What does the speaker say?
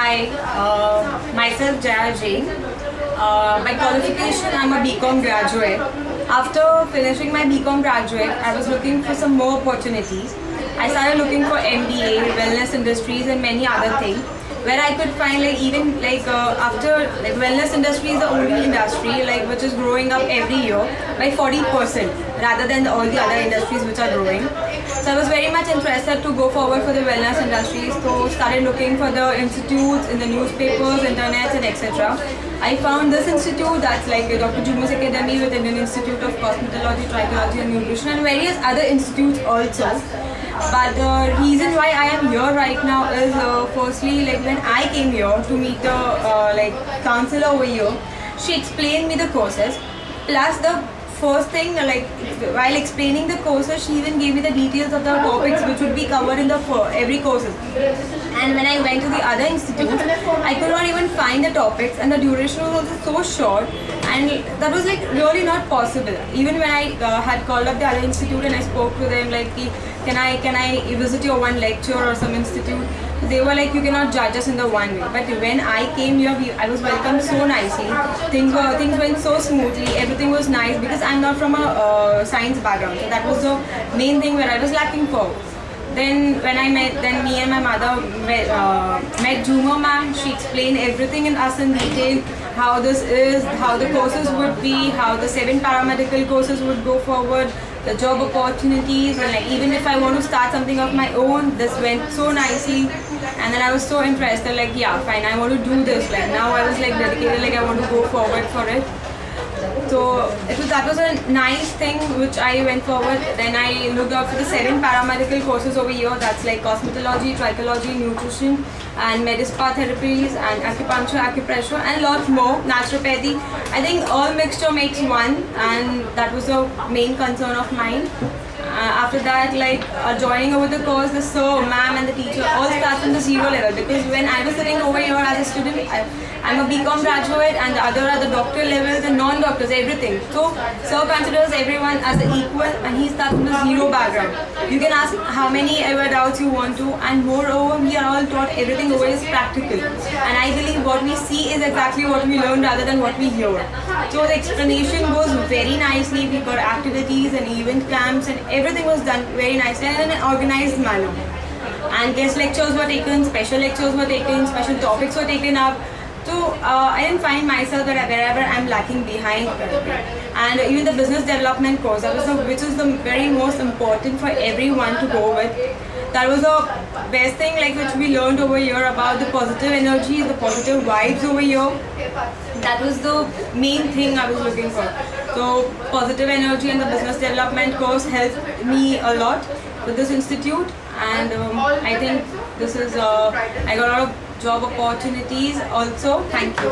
Hi, myself Jaya Jain. By qualification, I'm a BCom graduate. After finishing my BCom graduate, I was looking for some more opportunities. I started looking for MBA, wellness industries, and many other things. Where I could find after wellness industry is the only industry which is growing up every year by 40% rather than all the other industries which are growing. So I was very much interested to go forward for the wellness industry. So started looking for the institutes in the newspapers, internet, and etc. I found this institute that's like Dr. Jumas Academy with Indian Institute of Cosmetology, Trichology and Nutrition, and various other institutes also. But the reason why I am here right now is firstly when I came here to meet the counselor over here, she explained me the courses. Plus the first thing while explaining the courses, she even gave me the details of the topics which would be covered in the every courses. And when I went to the other institutes, I could not even find the topics, and the duration was also so short, and that was really not possible. Even when I had called up the other institute and I spoke to them can I visit your one lecture or some institute, they were like, you cannot judge us in the one way. But when I came here, I was welcomed so nicely. Things went so smoothly. Everything was nice because I'm not from a science background, so that was the main thing where I was lacking for. Then when I met, me and my mother met Juma ma'am. She explained everything in us in detail, how this is, how the courses would be, how the 7 paramedical courses would go forward, the job opportunities, and even if I want to start something of my own, this went so nicely. And then I was so interested, yeah, fine, I want to do this. Now I was dedicated, I want to go forward for it. So that was a nice thing which I went forward. Then I looked out for the 7 paramedical courses over here. That's cosmetology, trichology, nutrition, and medispa therapies, and acupuncture, acupressure, and a lot more. Naturopathy. I think all mixture makes one, and that was the main concern of mine. After that, joining over the course, the sir, ma'am, and the teacher all start from the 0 level, because when I was sitting over here as a student, I'm a BCom graduate, and the other are the doctor levels and non-doctors, everything. So sir considers everyone as the equal, and he starts from the 0 background. You can ask how many ever doubts you want to, and moreover, we are all taught everything over is practical. And I believe what we see is exactly what we learn rather than what we hear. So the explanation goes very nicely. We got activities and event camps, and everything was done very nicely and in an organized manner. And guest lectures were taken, special lectures were taken, special topics were taken up. So I didn't find myself that wherever I'm lacking behind. And even the business development course, which is the very most important for everyone to go with. That was the best thing which we learned over here about the positive energy, the positive vibes over here. That was the main thing I was looking for. So positive energy and the business development course helped me a lot with this institute, and I think this is I got a lot of job opportunities also. Thank you.